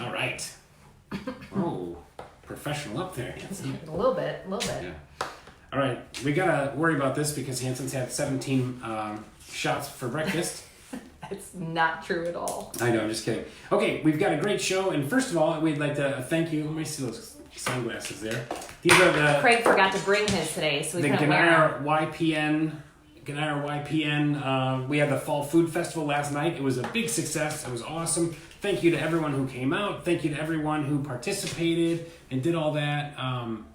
All right. Oh, professional up there, Hanson. A little bit. Yeah. All right, we gotta worry about this because Hanson's had 17 shots for breakfast. It's not true at all. I know, I'm just kidding. Okay, we've got a great show, and first of all, we'd like to thank you. Let me see those sunglasses there. These are the Craig forgot to bring his today, so we couldn't Ganair wear YPN. We had the Fall Food Festival last night. It was a big success. It was awesome. Thank you to everyone who came out. Thank you to everyone who participated and did all that.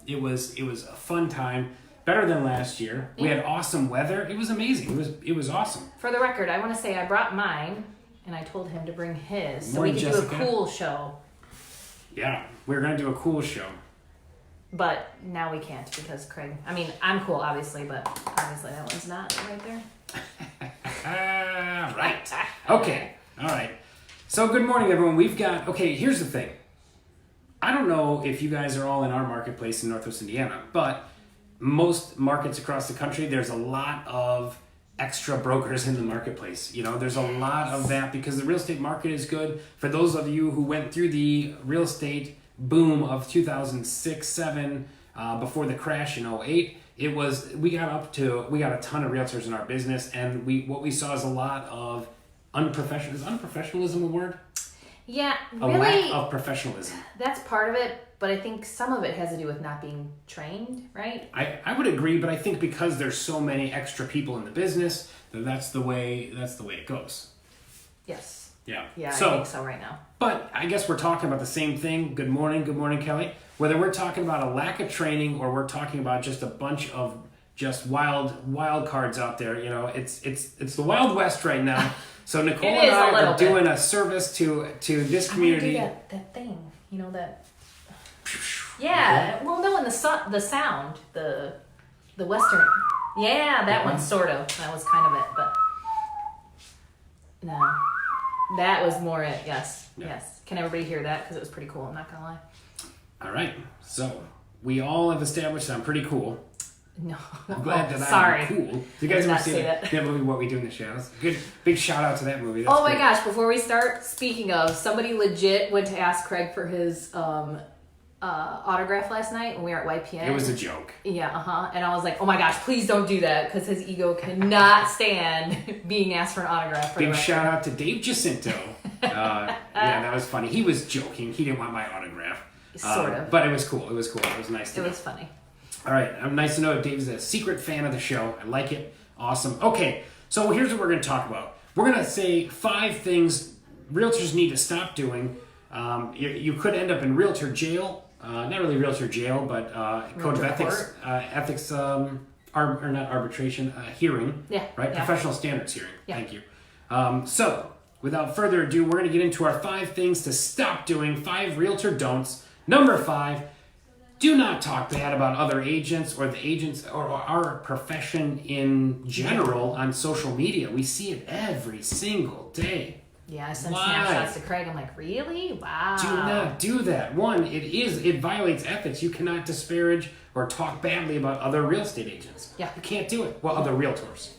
It was a fun time. Better than last year. We had awesome weather. It was amazing. It was awesome. For the record, I want to say I brought mine, and I told him to bring his, so Morning, we could Jessica. do a cool show. Yeah, we were gonna do a cool show. But now we can't because Craig. I mean, I'm cool, obviously, but obviously that one's not right there. Right. Okay. All right. So good morning, everyone. We've got. Okay. Here's the thing. I don't know if you guys are all in our marketplace in Northwest Indiana, but most markets across the country, there's a lot of extra brokers in the marketplace. You know, there's a lot of that because the real estate market is good. For those of you who went through the real estate boom of 2006-07 before the crash in 08, we got a ton of realtors in our business, and what we saw is a lot of unprofessional. Is unprofessionalism a word? Yeah, A really. lack of professionalism. That's part of it, but I think some of it has to do with not being trained, right? I would agree, but I think because there's so many extra people in the business, that's the way it goes. Yes. Yeah. Yeah, I think so right now. But I guess we're talking about the same thing. Good morning, Kelly. Whether we're talking about a lack of training or we're talking about just a bunch of just wild cards out there, you know, it's the Wild West right now. So Nicole and I are doing a service to this community. I want to do that thing, you know, that. Yeah, well, no, and the sound, the Western. Yeah, that one sort of. That was kind of it, but no, that was more it. Yes, yes. Can everybody hear that? Because it was pretty cool. I'm not gonna lie. All right, so we all have established that I'm pretty cool. No, I'm glad that sorry. I'm cool. You guys ever seen that movie, What We Do in the Shadows? Good, big shout out to that movie. That's my gosh! Before we start, speaking of, somebody legit went to ask Craig for his autograph last night when we were at YPN. It was a joke. Yeah, and I was like, oh my gosh, please don't do that, because his ego cannot stand being asked for an autograph. Big shout out to Dave Jacinto. Yeah, that was funny. He was joking. He didn't want my autograph. Sort of. But it was cool. It was nice to know. It was funny. All right. Nice to know that Dave's a secret fan of the show. I like it. Awesome. Okay. So here's what we're going to talk about. We're going to say 5 things realtors need to stop doing. You could end up in realtor jail. Not really realtor jail, but code of ethics. Not arbitration. Hearing. Yeah. Right? Yeah. Professional standards hearing. Yeah. Thank you. So without further ado, we're going to get into our 5 things to stop doing. 5 realtor don'ts. Number 5. Do not talk bad about other agents or the agents or our profession in general on social media. We see it every single day. Yeah, I sent snapshots to Craig. I'm like, really? Wow. Do not do that. One, it violates ethics. You cannot disparage or talk badly about other real estate agents. Yeah. You can't do it. Well, other realtors.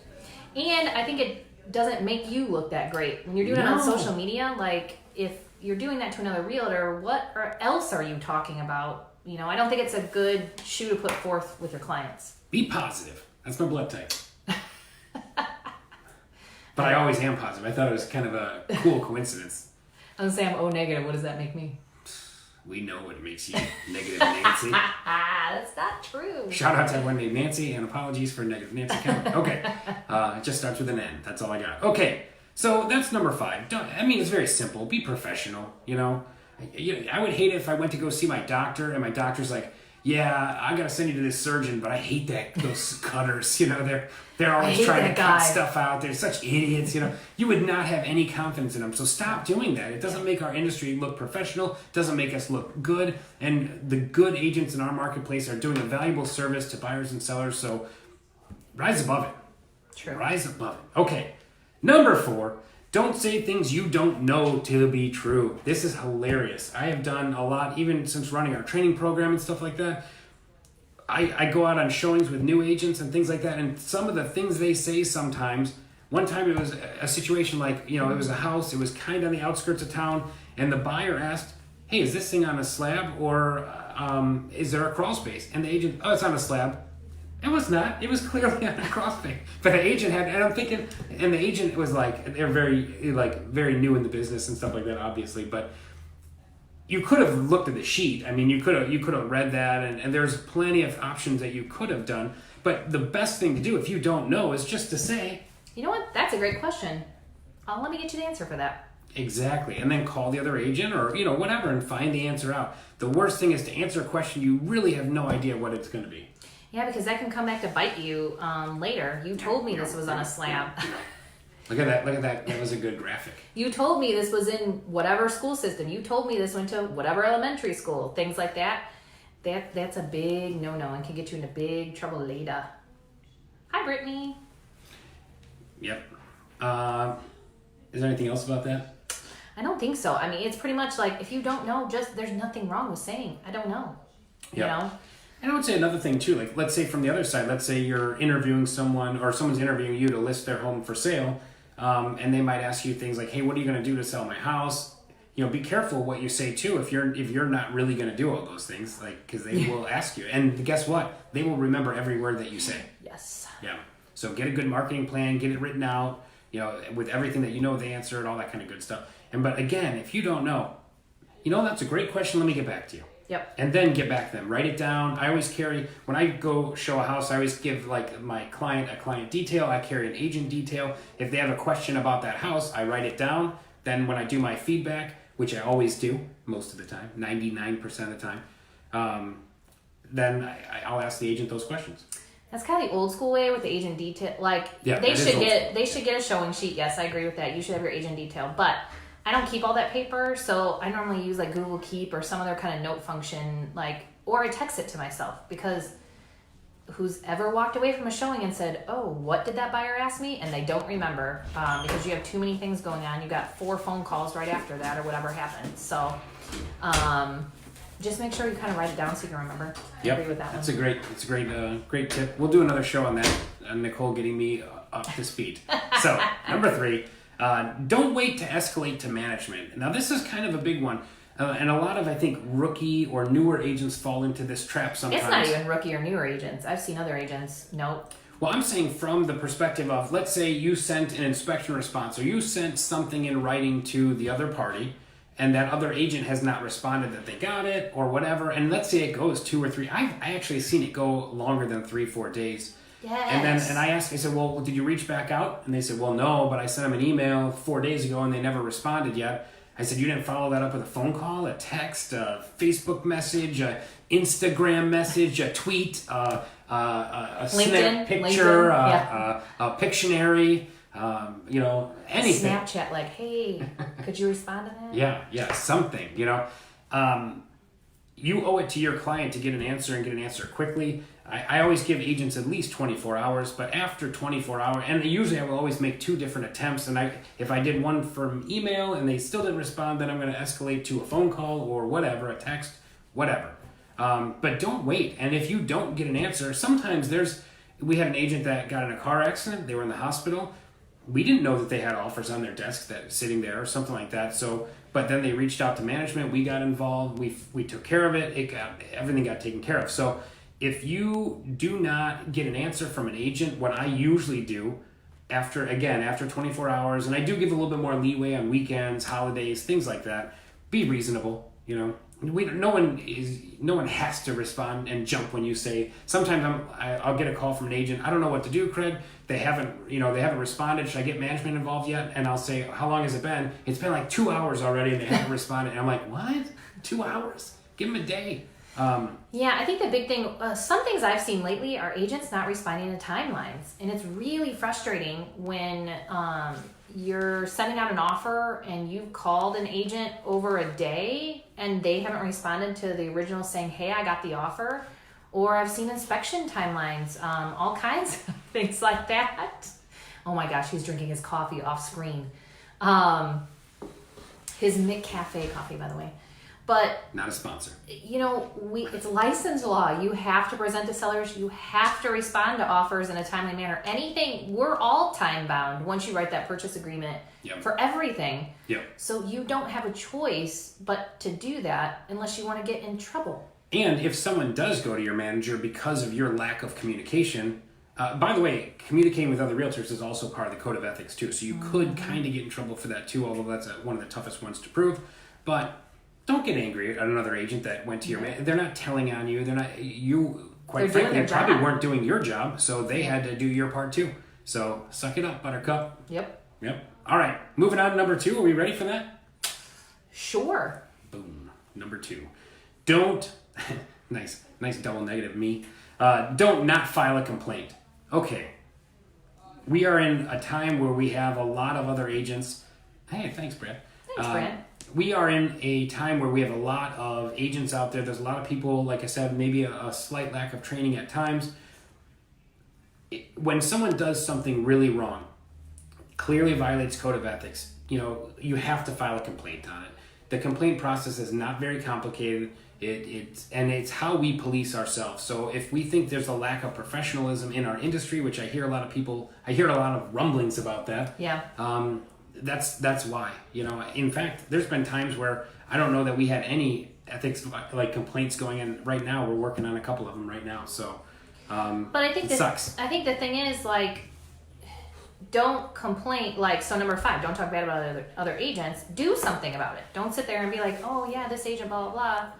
And I think it doesn't make you look that great. When you're doing it on social media, like, if you're doing that to another realtor, what else are you talking about? You know, I don't think it's a good shoe to put forth with your clients. Be positive. That's my blood type. But I always am positive. I thought it was kind of a cool coincidence. I was going to say I'm O negative. What does that make me? We know what makes you negative Nancy. That's not true. Shout out to everyone named Nancy, and apologies for negative Nancy comment. Okay. It just starts with an N. That's all I got. Okay. So that's number 5. It's very simple. Be professional, you know. I would hate it if I went to go see my doctor and my doctor's like, yeah, I gotta send you to this surgeon, but I hate those cutters. You know, they're always trying to cut stuff out. They're such idiots. You know, you would not have any confidence in them. So stop doing that. It doesn't make our industry look professional. Doesn't make us look good. And the good agents in our marketplace are doing a valuable service to buyers and sellers. So rise above it. True. Rise above it. Okay. Number 4. Don't say things you don't know to be true. This is hilarious. I have done a lot, even since running our training program and stuff like that. I go out on showings with new agents and things like that, and some of the things they say sometimes, one time it was a situation like, you know, it was a house, it was kind of on the outskirts of town, and the buyer asked hey, is this thing on a slab or is there a crawl space? And the agent, oh, it's on a slab. It was not. It was clearly on a crawl space. But the agent had, and I'm thinking, and the agent was like, they're very new in the business and stuff like that, obviously. But you could have looked at the sheet. I mean, you could have read that, and there's plenty of options that you could have done. But the best thing to do if you don't know is just to say, you know what? That's a great question. Let me get you the answer for that. Exactly. And then call the other agent or, whatever and find the answer out. The worst thing is to answer a question you really have no idea what it's going to be. Yeah, because that can come back to bite you later. You told me this was on a slab. Look at that. That was a good graphic. You told me this was in whatever school system. You told me this went to whatever elementary school. Things like that. That's a big no-no and can get you into big trouble later. Hi, Brittany. Yep. Is there anything else about that? I don't think so. I mean, it's pretty much like if you don't know, there's nothing wrong with saying, I don't know. Yep. You know? And I would say another thing too, like let's say from the other side, let's say you're interviewing someone or someone's interviewing you to list their home for sale, and they might ask you things like, hey, what are you going to do to sell my house? Be careful what you say too if you're not really going to do all those things, like because they will ask you. And guess what? They will remember every word that you say. Yes. Yeah. So get a good marketing plan, get it written out, with everything that the answer and all that kind of good stuff. But again, if you don't know, that's a great question. Let me get back to you. Yep. And then get back to them. Write it down. I always carry, when I go show a house, I always give like my client a client detail. I carry an agent detail. If they have a question about that house, I write it down. Then when I do my feedback, which I always do most of the time, 99% of the time, then I'll ask the agent those questions. That's kind of the old school way with the agent detail. Like yeah, they should get a showing sheet. Yes, I agree with that. You should have your agent detail, but I don't keep all that paper, so I normally use like Google Keep or some other kind of note function, or I text it to myself because who's ever walked away from a showing and said, oh, what did that buyer ask me? And they don't remember because you have too many things going on. You got 4 phone calls right after that or whatever happened. So just make sure you kind of write it down so you can remember. I agree with that That's a great tip. We'll do another show on that. Nicole getting me up to speed. So number 3, don't wait to escalate to management. Now this is kind of a big one. And a lot of, I think, rookie or newer agents fall into this trap sometimes. It's not even rookie or newer agents. I've seen other agents. Nope. Well, I'm saying from the perspective of, let's say you sent an inspection response or you sent something in writing to the other party and that other agent has not responded that they got it or whatever. And let's say it goes 2 or 3. I actually seen it go longer than 3-4 days. Yes. And I asked, I said, well, did you reach back out? And they said, well, no, but I sent them an email 4 days ago and they never responded yet. I said, you didn't follow that up with a phone call, a text, a Facebook message, a Instagram message, a tweet, a snap picture, a Pictionary, anything. Snapchat, like, hey, could you respond to that? Yeah, something, You owe it to your client to get an answer and get an answer quickly. I always give agents at least 24 hours, but after 24 hours, and usually I will always make 2 different attempts, and if I did one from email and they still didn't respond, then I'm going to escalate to a phone call or whatever, a text, whatever. But don't wait, and if you don't get an answer, sometimes we had an agent that got in a car accident, they were in the hospital, we didn't know that they had offers on their desk that sitting there or something like that, but then they reached out to management, we got involved, we took care of it, everything got taken care of. So if you do not get an answer from an agent, what I usually do after 24 hours, and I do give a little bit more leeway on weekends, holidays, things like that, be reasonable, No one has to respond and jump when you say. Sometimes I'll get a call from an agent. I don't know what to do, Craig. They haven't responded. Should I get management involved yet? And I'll say, how long has it been? It's been like 2 hours already, and they haven't responded. And I'm like, what? 2 hours? Give them a day. Yeah, I think the big thing, some things I've seen lately are agents not responding to timelines. And it's really frustrating when you're sending out an offer and you've called an agent over a day and they haven't responded to the original saying, hey, I got the offer. Or I've seen inspection timelines, all kinds of things like that. Oh my gosh, he's drinking his coffee off screen. His McCafe coffee, by the way. But not a sponsor. It's license law. You have to present to sellers. You have to respond to offers in a timely manner. Anything, we're all time bound once you write that purchase agreement for everything. Yep. So you don't have a choice but to do that unless you want to get in trouble. And if someone does go to your manager because of your lack of communication, by the way, communicating with other realtors is also part of the code of ethics too. So you could kind of get in trouble for that too, although that's one of the toughest ones to prove. But don't get angry at another agent that went to your manager. They're not telling on you. Quite frankly, probably weren't doing your job, so they had to do your part too. So suck it up, Buttercup. Yep. All right, moving on to number 2. Are we ready for that? Sure. Boom. Number 2. Don't, nice double negative, me. Don't not file a complaint. Okay. We are in a time where we have a lot of other agents. Hey, thanks, Brad. Thanks, Brad. We are in a time where we have a lot of agents out there. There's a lot of people, like I said, maybe a slight lack of training at times. When someone does something really wrong, clearly violates code of ethics, you have to file a complaint on it. The complaint process is not very complicated. It's how we police ourselves. So if we think there's a lack of professionalism in our industry, which I hear a lot of rumblings about that. Yeah. That's why. In fact, there's been times where I don't know that we had any ethics like complaints going in right now. We're working on a couple of them right now. So, but I think it sucks. I think the thing is don't complain. So number 5, don't talk bad about other agents. Do something about it. Don't sit there and be like, oh yeah, this agent, blah blah blah.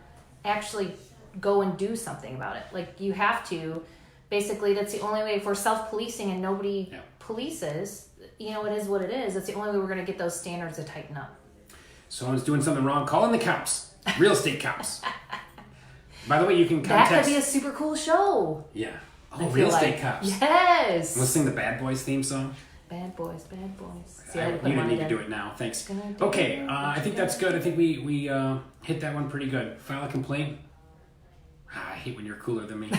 Actually, go and do something about it. You have to. Basically, that's the only way. If we're self-policing and nobody polices, it is what it is. That's the only way we're going to get those standards to tighten up. Someone's doing something wrong, call in the cops. Real estate cops. By the way, you can contact... That could be a super cool show. Yeah. Oh, Real Estate Cops. Yes. Let's sing the Bad Boys theme song. Bad boys, bad boys. See, you didn't need to do it now. Thanks. Okay, I think that's good. I think we hit that one pretty good. File a complaint. I hate when you're cooler than me.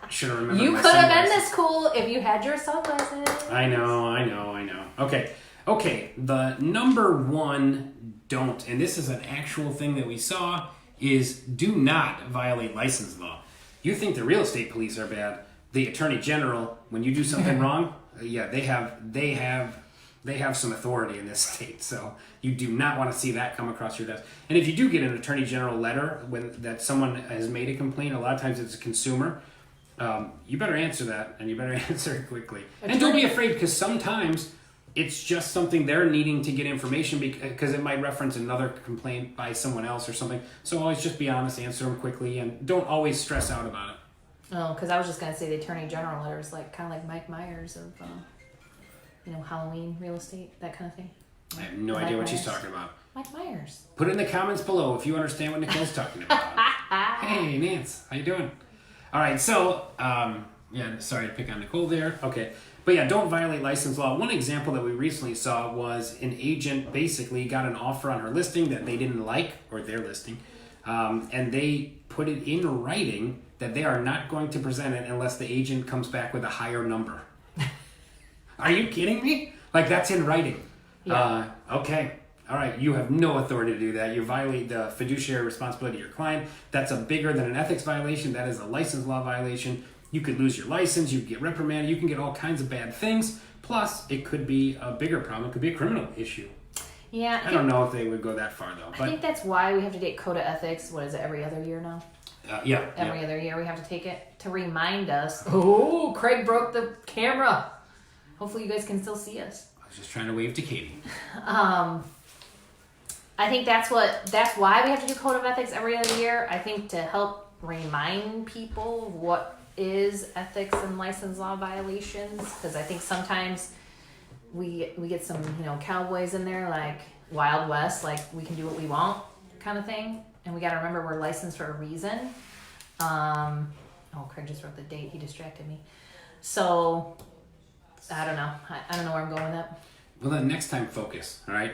Should have remembered. You could have been this cool if you had your sunglasses. I know. Okay. The number 1 don't, and this is an actual thing that we saw, is do not violate license law. You think the real estate police are bad? The attorney general, when you do something wrong, they have some authority in this state. So you do not want to see that come across your desk. And if you do get an attorney general letter that someone has made a complaint, a lot of times it's a consumer. You better answer that, and you better answer it quickly. And don't be afraid, because sometimes it's just something they're needing to get information because it might reference another complaint by someone else or something. So always just be honest, answer them quickly, and don't always stress out about it. Oh, because I was just going to say the attorney general letters, kind of like Mike Myers of, Halloween real estate, that kind of thing. I have no idea what she's talking about. Mike Myers. Put it in the comments below if you understand what Nicole's talking about. Hey, Nance, how you doing? All right, so, sorry to pick on Nicole there. Okay, but don't violate license law. One example that we recently saw was an agent basically got an offer on her listing that they didn't like, or their listing, and they put it in writing that they are not going to present it unless the agent comes back with a higher number. Are you kidding me? That's in writing. Yeah. Okay. All right, you have no authority to do that. You violate the fiduciary responsibility of your client. That's bigger than an ethics violation. That is a license law violation. You could lose your license. You could get reprimanded. You can get all kinds of bad things. Plus, it could be a bigger problem. It could be a criminal issue. Yeah. I don't know if they would go that far, though. I think that's why we have to take code of ethics. What is it, every other year now? Every other year we have to take it to remind us. Oh, Craig broke the camera. Hopefully you guys can still see us. I was just trying to wave to Katie. I think that's why we have to do code of ethics every other year. I think to help remind people what is ethics and license law violations, because I think sometimes we get some cowboys in there like Wild West, like we can do what we want kind of thing, and we got to remember we're licensed for a reason. Craig just wrote the date. He distracted me. So I don't know. I don't know where I'm going with that. Well, then next time, focus, all right?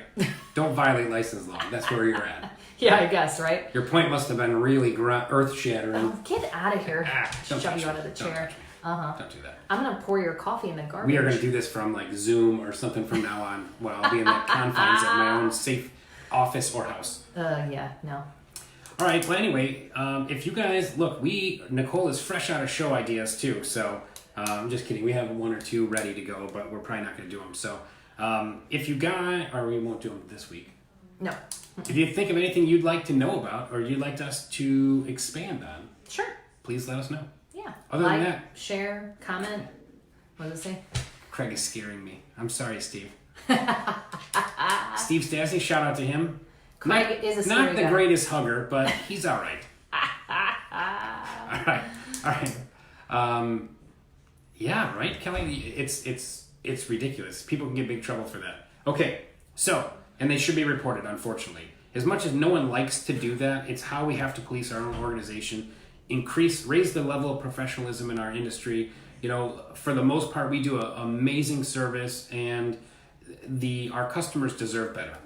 Don't violate license law. That's where you're at. Yeah, I guess, right? Your point must have been really earth-shattering. Oh, get out of here. Don't shove touch you out of the me. chair. Don't do that. I'm going to pour your coffee in the garbage. We are going to do this from Zoom or something from now on. Well, I'll be in the confines of my own safe office or house. Yeah, no. All right. Well, anyway, if you guys look, Nicole is fresh out of show ideas too. So I'm just kidding. We have 1 or 2 ready to go, but we're probably not going to do them. So if you guys, or we won't do them this week. No. If you think of anything you'd like to know about, or you'd like us to expand on, Sure. please let us know. Yeah. Other than that, share, comment. What does it say? Craig is scaring me. I'm sorry, Steve. Steve Stasny, shout out to him. Craig is a scary Not the guy. greatest hugger, but he's all right. All right. Yeah, right, Kelly. It's ridiculous. People can get in big trouble for that. Okay, so and they should be reported. Unfortunately, as much as no one likes to do that, it's how we have to police our own organization. Raise the level of professionalism in our industry. You know, for the most part, we do an amazing service, and our customers deserve better.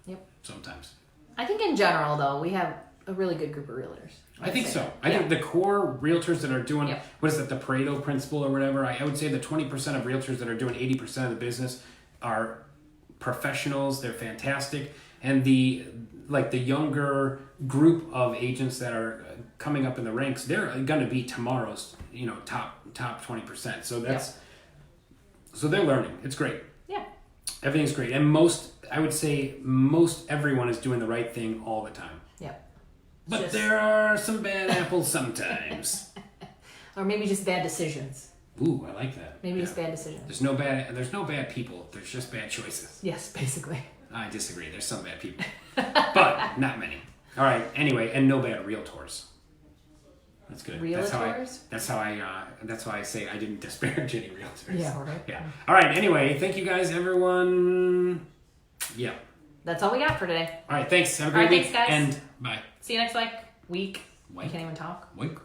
Yep. Sometimes. I think in general, though, we have a really good group of realtors. I think so. I think the core realtors that are doing, Yep. what is it, the Pareto principle or whatever, I would say the 20% of realtors that are doing 80% of the business are professionals. They're fantastic. And the younger group of agents that are coming up in the ranks, they're going to be tomorrow's, top 20%. So so they're learning. It's great. Yeah. Everything's great. And I would say most everyone is doing the right thing all the time. Yep. But there are some bad apples sometimes. Or maybe just bad decisions. Ooh, I like that. Maybe just bad decisions. There's no bad people. There's just bad choices. Yes, basically. I disagree. There's some bad people, but not many. All right. Anyway, and no bad realtors. That's good. Realtors? That's how I say I didn't disparage any realtors. Yeah, right. Yeah. All right. Anyway, thank you guys, everyone. Yeah. That's all we got for today. All right. Thanks. Have a great week. Thanks, guys. And bye. See you next week. I Week. can't even talk. Week.